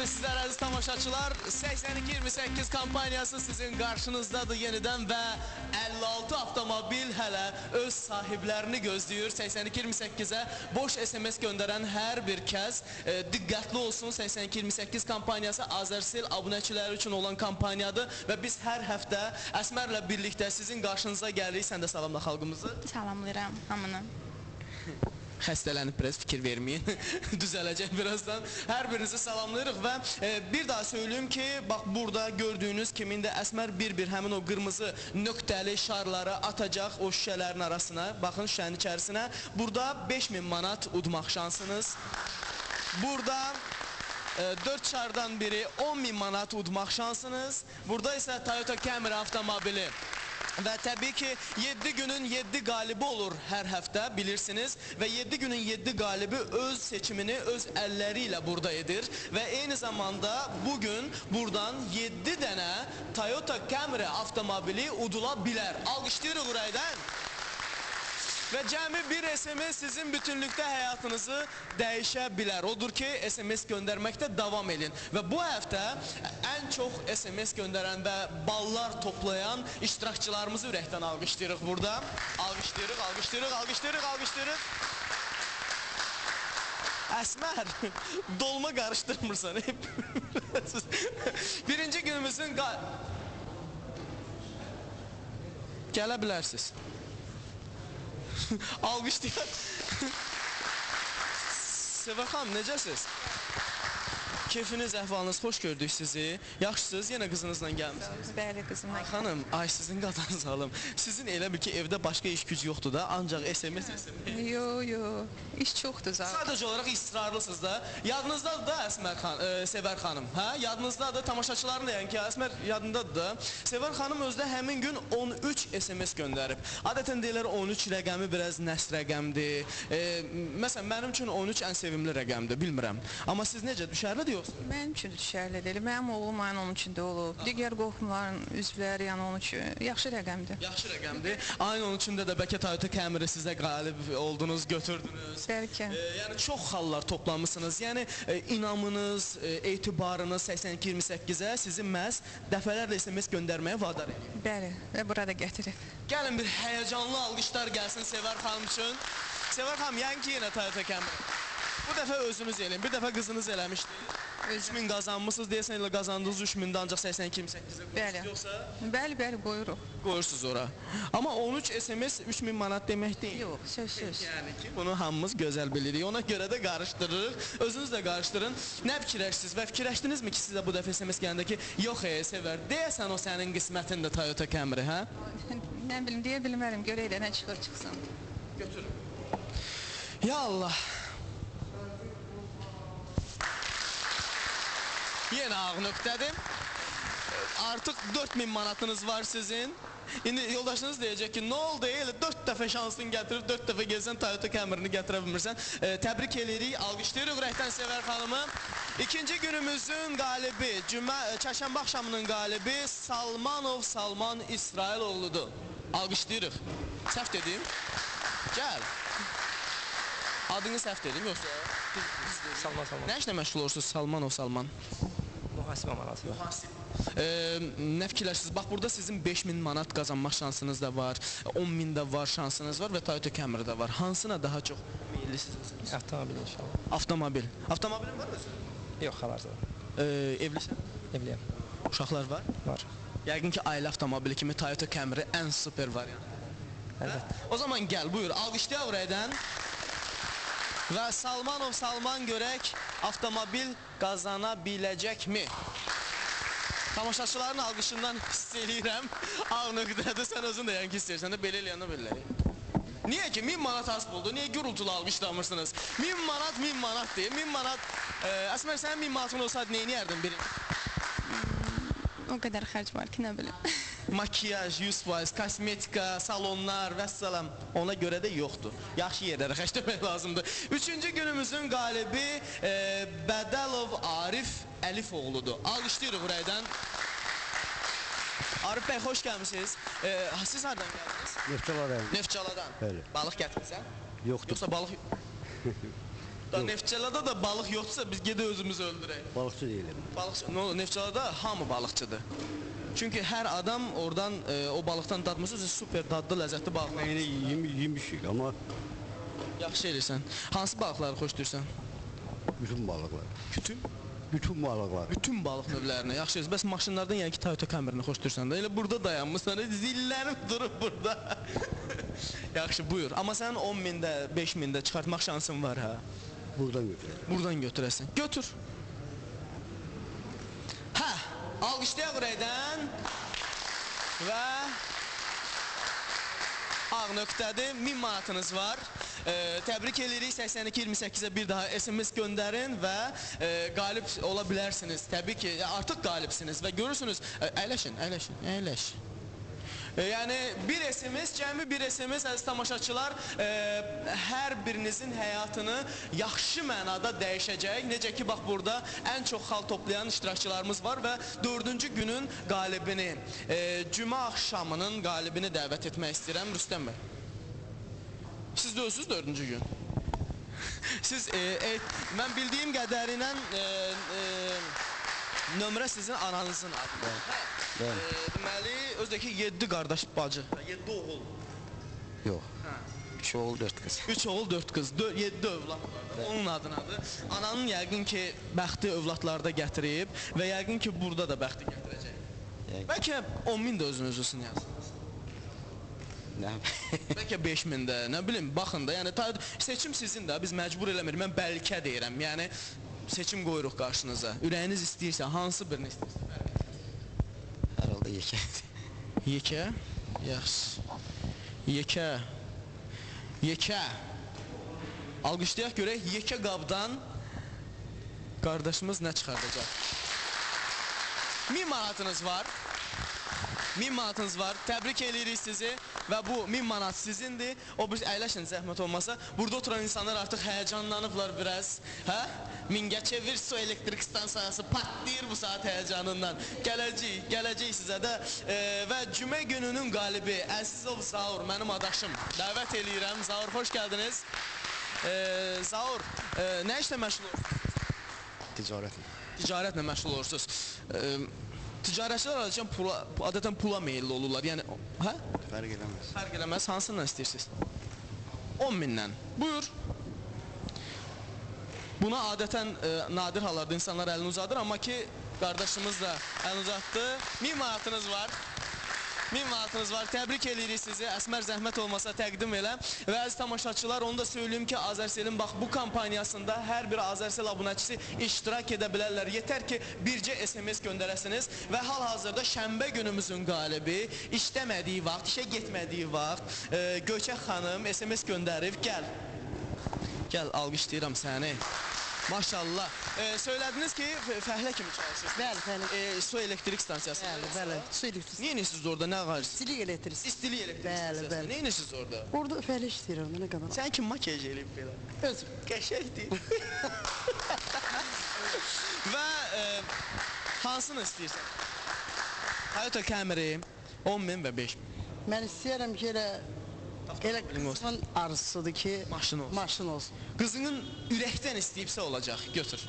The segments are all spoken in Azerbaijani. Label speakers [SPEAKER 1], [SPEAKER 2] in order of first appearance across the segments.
[SPEAKER 1] sizler aziz tamaşaçılar. 82-28 kampaniyası sizin qarşınızdadır yenidən və 56 avtomobil hələ öz sahiblərini gözləyir. 82-28-ə boş SMS göndərən hər bir kəs diqqətli olsun. 82-28 kampaniyası Azərsel abunəçiləri üçün olan kampaniyadır və biz hər həftə Əsmərlə birlikdə sizin qarşınıza gəlirik. Sən də salamla xalqımızı.
[SPEAKER 2] Salamlayıram hamını.
[SPEAKER 1] Xəstələnib biraz fikir verməyin. Düzələcək birazdan. Hər birinizi salamlayırıq və bir daha söyləyim ki, bax burada gördüyünüz kimin də Əsmər bir-bir həmin o qırmızı nöqtəli şarları atacaq o şüşələrin arasına. Baxın şüşənin içərisinə. Burada 5000 manat udmaq şansınız. Burada 4 şardan biri 10.000 manat udmaq şansınız. Burada isə Toyota Camry avtomobili. Və təbii ki, 7 günün 7 qalibi olur hər həftə, bilirsiniz. Və 7 günün 7 qalibi öz seçimini öz əlləri ilə burada edir. Və eyni zamanda bugün buradan 7 dənə Toyota Camry avtomobili udula bilər. Alqışlayırıq ürəkdən. Və cəmi bir SMS sizin bütünlükdə həyatınızı dəyişə bilər. Odur ki, SMS göndərməkdə davam edin. Və bu həftə ən çox SMS göndərən və ballar toplayan iştirakçılarımızı ürəkdən alqışlayırıq burada. Alqışlayırıq, alqışlayırıq, alqışlayırıq, alqışlayırıq. Əsmər, dolma qarışdırmırsan. Birinci günümüzün... Gələ bilərsiniz. Alqışlayaq. Sevər xanım, necəsiz? Keyfiniz, əhvalınız, xoş gördük sizi. Yaxşısınız, yenə qızınızla gəlmişsiniz.
[SPEAKER 2] Bəli, qızımla.
[SPEAKER 1] Xanım, ay sizin qadanız alım. Sizin elə bir ki, evdə başqa iş güc yoxdur da, ancaq SMS.
[SPEAKER 2] Yo, iş çoxdur zaten.
[SPEAKER 1] Sadəcə olaraq israrlısınız da. Yadınızdadır da Sevər xanım. Hə? Yadınızdadır, tamaşaçıların deyən ki, Əsmər yadındadır da. Sevər xanım özdə həmin gün 13 SMS göndərib. Adətən deyirlər 13 rəqəmi biraz nəs rəqəmdir. Məsələn, mənim üçün 13 ən sevimli rəqəmdir, bilmirəm. Amma siz necə, düşərlidir yoxsa?
[SPEAKER 2] Mənim üçün də düşərli deyil. Mənim oğlum ayın onun içində olub. Digər qohumların üzvləri, yəni onun üçün yaxşı rəqəmdir.
[SPEAKER 1] Yaxşı rəqəmdir. Ayın 13-də də bəlkə Toyota Camry sizə qalib oldunuz, götürdünüz.
[SPEAKER 2] Bəlkə.
[SPEAKER 1] Yəni çox hallar toplamısınız. Yəni inamınız, etibarınız 82-28-ə sizi məhz dəfələrlə SMS göndərməyə vadar edir.
[SPEAKER 2] Bəli, və burada gətirib.
[SPEAKER 1] Gəlin bir həyəcanlı alqışlar gəlsin Sevər xanım üçün. Sevər xanım, yəni ki, yenə Toyota Camry. Bu dəfə özünüz eləyin, bir dəfə qızınız eləmişdi. 3000 qazanmışsınız, deyəsən elə qazandığınız 3000-də ancaq 82-28-ə qoyursunuz, yoxsa?
[SPEAKER 2] Bəli, qoyuruq.
[SPEAKER 1] Qoyursunuz ora. Amma 13 SMS 3000 manat demək deyil.
[SPEAKER 2] Yox, söz.
[SPEAKER 1] Yəni ki, bunu hamımız gözəl bilirik. Ona görə də qarışdırırıq. Özünüz də qarışdırın. Nə fikirləşdiniz və fikirləşdinizmi ki, sizə bu dəfə SMS gələndə ki, yox Sevər, deyəsən o sənin qismətində Toyota Camry, hə?
[SPEAKER 2] Nə bilim, deyə bilmərəm, görək də nə çıxır çıxsın.
[SPEAKER 1] Götürün. Ya Allah. Yenə ağ nöqtədir. Artıq 4000 manatınız var sizin. İndi yoldaşınız deyəcək ki, nə oldu? Elə 4 dəfə şansını gətirib, 4 dəfə gəlsən Toyota Camry-ni gətirə bilmirsən. Təbrik edirik, alqışlayırıq ürəkdən Sevər xanımı. İkinci günümüzün qalibi, çərşənbə axşamının qalibi Salmanov Salman İsrailoğludur. Alqışlayırıq. Səhv dedim. Gəl. Adını səhv dedim, yoxsa?
[SPEAKER 3] Salman.
[SPEAKER 1] Nə işlə məşğul olursunuz Salmanov Salman?
[SPEAKER 3] Mühasibə manatı.
[SPEAKER 1] Nə fikirləşirsiniz? Bax, burada sizin 5000 manat qazanmaq şansınız da var, 10.000 də var şansınız var və Toyota Camry də var. Hansına daha çox meyillisiniz?
[SPEAKER 3] Avtomobil inşallah.
[SPEAKER 1] Avtomobil. Avtomobilin var özü?
[SPEAKER 3] Yox, xalarca.
[SPEAKER 1] Evlisən?
[SPEAKER 3] Evliyəm.
[SPEAKER 1] Uşaqlar var?
[SPEAKER 3] Var.
[SPEAKER 1] Yəqin ki, ailə avtomobili kimi Toyota Camry ən super variant.
[SPEAKER 3] Əlbəttə.
[SPEAKER 1] O zaman gəl, buyur, alqışlayaq ürəkdən. Və Salmanov Salman görək, avtomobil qazana biləcəkmi? Tamaşaçıların alqışından hiss eləyirəm. Ağ nöqtədir, sən özün də yəni ki, istəyirsən də belə eləyəndə belə. Niyə ki, 1000 manat az buldu? Niyə gürültülü alqışlamırsınız? 1000 manat deyil, 1000 manat... Əsmər, sənin 1000 manatın olsaydı neyini yərdin birinci?
[SPEAKER 2] O qədər xərc var ki, nə bilim.
[SPEAKER 1] Makiyaj, 100%, kosmetika, salonlar və salam. Ona görə də yoxdur. Yaxşı yerlərə xərcləmək lazımdır. Üçüncü günümüzün qalibi Bədəlov Arif Əlifoğludur. Alqışlayırıq ürəkdən. Arif bəy, xoş gəlmişsiniz. Siz hardan gəldiniz?
[SPEAKER 4] Neftçaladan.
[SPEAKER 1] Neftçaladan.
[SPEAKER 4] Bəli.
[SPEAKER 1] Balıq gətirsən?
[SPEAKER 4] Yoxdur.
[SPEAKER 1] Yoxsa balıq... Da Neftçalada da balıq yoxdursa biz gedib özümüzü öldürək.
[SPEAKER 4] Balıkçı değilim.
[SPEAKER 1] Balıqçı, no, Neftçalada hamı balıqçıdır. Çünki hər adam oradan o balıqdan dadmışsa super dadlı, ləzzətli balıqlar.
[SPEAKER 4] Yani yemişik ama
[SPEAKER 1] Yaxşı eləyirsən. Hansı balıqları xoşlayırsan?
[SPEAKER 4] bütün balıklar.
[SPEAKER 1] Bütün?
[SPEAKER 4] Bütün balıklar.
[SPEAKER 1] Bütün balıq növlərinə yaxşı eləyirsən. Bəs maşınlardan yəni ki Toyota Camry-ni xoşlayırsan da. Elə burada dayanmısan, zillənib durub burada. Yaxşı, buyur. Amma sənin 10 mində, 5 mində çıxartmaq şansın var ha.
[SPEAKER 4] Buradan götürelim.
[SPEAKER 1] Buradan götürəsən. Götür. Hə, alqışlayaq ürəkdən. Və ağ nöqtədir, 1000 manatınız var. Təbrik edirik, 82-28-ə bir daha SMS göndərin və qalib ola bilərsiniz. Təbii ki, artıq qalibsiniz və görürsünüz, əyləş. Yəni bir SMS, cəmi bir SMS əziz tamaşaçılar hər birinizin həyatını yaxşı mənada dəyişəcək. Necə ki bax burada ən çox xal toplayan iştirakçılarımız var və 4-cü günün qalibini, cümə axşamının qalibini dəvət etmək istəyirəm Rüstəm bəy. Siz də özsünüz 4-cü gün. Siz mən bildiyim qədərilə nömrə sizin ananızın adıdır. Deməli, özdəki 7 qardaş bacı, 7 oğul.
[SPEAKER 3] Yok. 3 oğul 4 kız.
[SPEAKER 1] 3 oğul 4 qız, 7 övlad var. Onun adınadır. Ananın yəqin ki bəxti övladlarda gətirib və yəqin ki burada da bəxti gətirəcək. Bəlkə 10.000 də özünüzün yazsınız.
[SPEAKER 3] Ne?
[SPEAKER 1] Bəlkə 5.000 də, nə bilim, baxın da, yəni seçim sizin də, biz məcbur eləmirik, mən bəlkə deyirəm, yəni seçim qoyuruq qarşınıza. Ürəyiniz istəyirsə, hansı birini istəyirsə?
[SPEAKER 3] Herhalde yeke.
[SPEAKER 1] Yekə? Yaxşı. Yekə. Alqışlayaq görək, yekə qabdan qardaşımız nə çıxardacaq? 1000 manatınız var. 1000 manatınız var. Təbrik edirik sizi və bu 1000 manat sizindir. O bir əyləşin zəhmət olmasa. Burada oturan insanlar artıq həyəcanlanıblar biraz. Hə? Mingəçevir su elektrik stansiyası patlayır bu saat həyəcanından. Gələcək sizə də və cümə gününün qalibi Əzizov Zaur, mənim adaşım. Dəvət eləyirəm. Zaur, xoş gəldiniz. Zaur, nə işlə məşğul olursunuz?
[SPEAKER 3] Ticaret.
[SPEAKER 1] Ticarətlə məşğul olursunuz. Ticarətçilər adətən pula meyilli olurlar. Yəni, hə?
[SPEAKER 3] Fark edemez.
[SPEAKER 1] Fərq eləməz, hansından istəyirsiniz? 10.000-dən. Buyur. Buna adətən nadir hallarda insanlar əlini uzadır, amma ki, qardaşımız da əlini uzatdı. 1000 manatınız var. 1000 manatınız var. Təbrik edirik sizi. Əsmər zəhmət olmasa təqdim elə. Və əziz tamaşaçılar, onu da söyləyim ki, Azərselin bax bu kampaniyasında hər bir Azərsel abunəçisi iştirak edə bilərlər. Yetər ki, bircə SMS göndərəsiniz və hal-hazırda şənbə günümüzün qalibi işləmədiyi vaxt, işə getmədiyi vaxt Göçək xanım SMS göndərib. Gəl, alqışlayıram səni. Maşallah. Söylədiniz ki, fəhlə kimi çalışırsınız.
[SPEAKER 5] Bəli, bəli.
[SPEAKER 1] Su elektrik stansiyası.
[SPEAKER 5] Bəli. Su elektrik.
[SPEAKER 1] Niyə inirsiniz orada, nə ağacırsınız?
[SPEAKER 5] İstilik elektrik.
[SPEAKER 1] İstilik elektrik
[SPEAKER 5] Bəli,
[SPEAKER 1] stansiyası.
[SPEAKER 5] bəli.
[SPEAKER 1] Niyə inirsiniz orada?
[SPEAKER 5] Orada fəhlə işləyirəm nə qədər.
[SPEAKER 1] Sən kim makyaj eləyib belə?
[SPEAKER 5] Özüm.
[SPEAKER 1] Qəşəkdir. Və hansını istəyirsən? Toyota Camry 10.000 və 5.000.
[SPEAKER 5] Mən istəyirəm ki, elə qızımın arzusudur ki, maşın olsun.
[SPEAKER 1] Qızının ürəkdən istəyibsə olacaq, götür.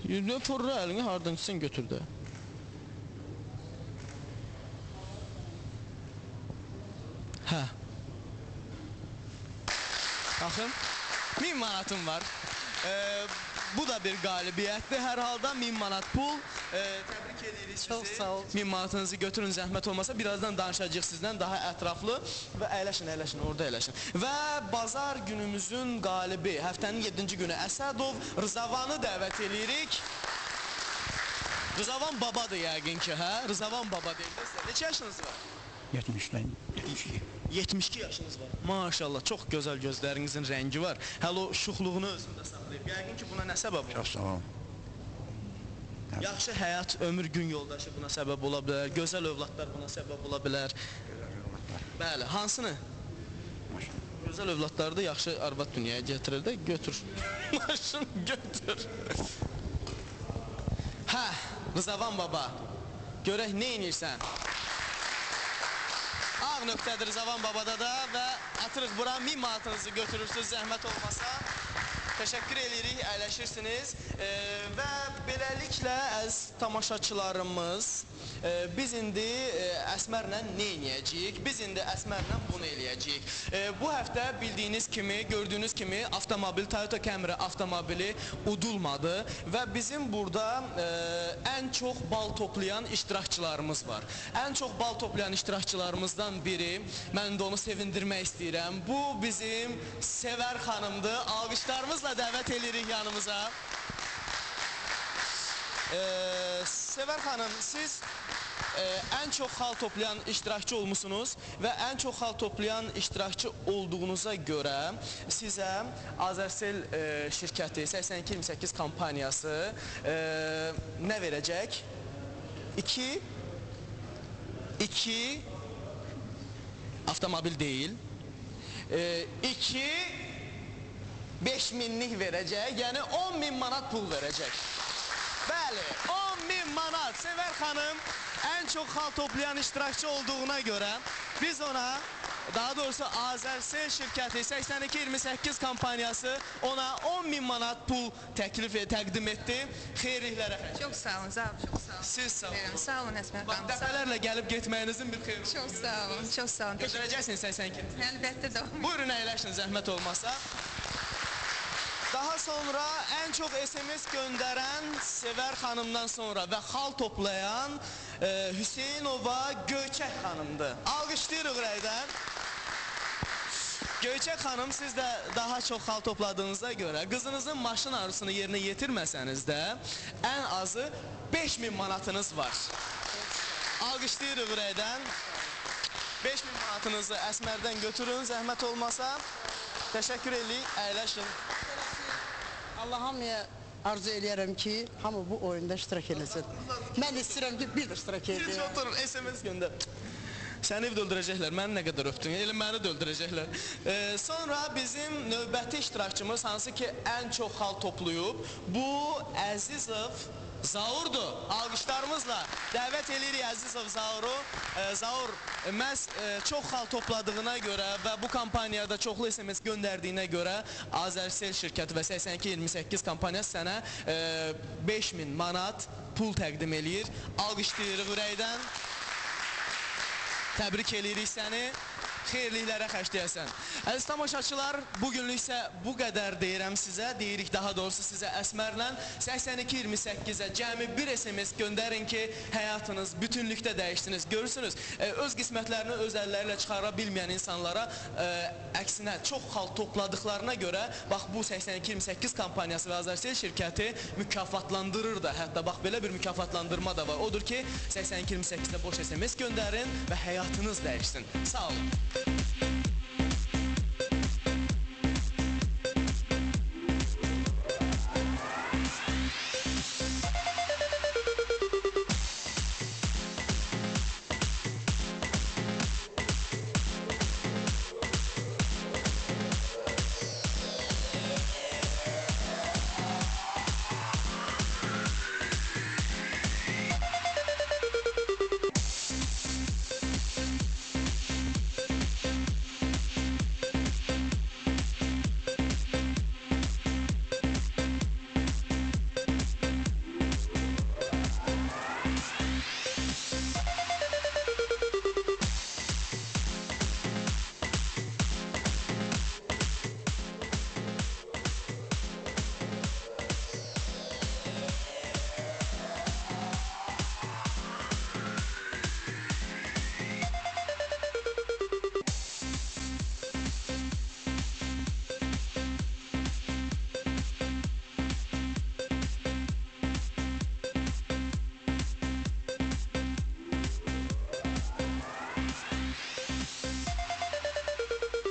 [SPEAKER 1] Nə fırra əlini, hardan sən götür də. Hə. Baxın, 1000 manatım var. Bu da bir qalibiyyətdir. Hər halda 1000 manat pul. Təbrik edirik sizi.
[SPEAKER 5] Çox sağ ol.
[SPEAKER 1] 1000 manatınızı götürün, zəhmət olmasa. Birazdan danışacağıq sizdən daha ətraflı. Və əyləşin, orada əyləşin. Və bazar günümüzün qalibi, həftənin 7-ci günü Əsədov Rızavanı dəvət edirik. Rızavan babadır yəqin ki, hə? Rızavan baba deyildir sizə. Neçə yaşınız var?
[SPEAKER 4] 70'den 72.
[SPEAKER 1] 72 yaşınız var. Maşallah, çox gözəl gözlərinizin rəngi var. Hələ o şuxluğunu özündə saxlayıb. Yəqin ki, buna nə səbəb olur?
[SPEAKER 4] Çok sağ ol.
[SPEAKER 1] Yaxşı həyat, ömür, gün yoldaşı buna səbəb ola bilər. Gözəl övladlar buna səbəb ola bilər. Bəli, hansını? Gözəl övladları da yaxşı arvad dünyaya gətirir də, götür. Maşın götür. Hə, Rızavan baba, görək nə inirsən? Ağ nöqtədir Rızavan babada da və ətr çatdırıq bura. 1000 manatınızı götürürsünüz zəhmət olmasa. Təşəkkür edirik, əyləşirsiniz. Və beləliklə əziz tamaşaçılarımız, biz indi Əsmərlə nə eləyəcəyik? Biz indi Əsmərlə bunu eləyəcəyik. Bu həftə bildiyiniz kimi, gördüyünüz kimi avtomobil, Toyota Camry avtomobili udulmadı və bizim burada ən çox bal toplayan iştirakçılarımız var. Ən çox bal toplayan iştirakçılarımızdan biri, mən də onu sevindirmək istəyirəm. Bu bizim Sevər xanımdır. Alqışlarımızla dəvət edirik yanımıza. Sevər xanım, siz ən çox xal toplayan iştirakçı olmusunuz və ən çox xal toplayan iştirakçı olduğunuza görə sizə Azərsel şirkəti 8228 kampaniyası nə verəcək? 2 avtomobil deyil, 5000'lik verəcək, yəni 10.000 manat pul verəcək. Bəli, 10.000 manat. Sevər xanım ən çox xal toplayan iştirakçı olduğuna görə biz ona, daha doğrusu Azərsel şirkəti 8228 kampaniyası ona 10.000 manat pul təqdim etdi. Xeyirliklərə.
[SPEAKER 2] Çox sağ olun, Zav, çox sağ olun.
[SPEAKER 1] Siz sağ olun.
[SPEAKER 2] Sağ olun Əsmər
[SPEAKER 1] Bax,
[SPEAKER 2] xanım.
[SPEAKER 1] dəfələrlə gəlib getməyinizin bir xeyri.
[SPEAKER 2] Çox sağ olun, çox sağ olun.
[SPEAKER 1] Götürəcəksiniz 82.
[SPEAKER 2] Əlbəttə davam.
[SPEAKER 1] Buyurun əyləşin zəhmət olmasa. Daha sonra ən çox SMS göndərən Sevər xanımdan sonra və xal toplayan Hüseynova Göyçək xanımdır. Alqışlayırıq ürəkdən. Göyçək xanım, siz də daha çox xal topladığınıza görə qızınızın maşın arzusunu yerinə yetirməsəniz də ən azı 5000 manatınız var. Alqışlayırıq ürəkdən. 5000 manatınızı Əsmərdən götürün, zəhmət olmasa. Təşəkkür edirik, əyləşin.
[SPEAKER 5] Allah hamıya arzu eləyərəm ki, hamı bu oyunda iştirak eləsin. Mən istəyirəm ki, bir də iştirak
[SPEAKER 1] Siz
[SPEAKER 5] edin.
[SPEAKER 1] oturun, SMS göndər. Səni evdə öldürəcəklər, məni nə qədər öpdün, elə məni də öldürəcəklər. Sonra bizim növbəti iştirakçımız, hansı ki ən çox xal toplayıb, bu Əzizov Zaurdur. Alqışlarımızla dəvət edirik Əzizov Zauru. Zaur, məhz çox xal topladığına görə və bu kampaniyada çoxlu SMS göndərdiyinə görə Azərsel şirkəti və 8228 kampaniyası sənə 5000 manat pul təqdim eləyir. Alqışlayırıq ürəkdən. Təbrik edirik səni. Xeyirliklərə xərcləyəsən. Əziz tamaşaçılar, bugünlük isə bu qədər deyirəm sizə. Deyirik daha doğrusu sizə Əsmərlə 8228-ə cəmi bir SMS göndərin ki, həyatınız bütünlükdə dəyişdiniz. Görürsünüz, öz qismətlərini öz əllərlə çıxara bilməyən insanlara əksinə çox xal topladıqlarına görə bax bu 8228 kampaniyası və Azərsel şirkəti mükafatlandırır da. Hətta bax belə bir mükafatlandırma da var. Odur ki, 8228-də boş SMS göndərin və həyatınız dəyişsin. Sağ olun.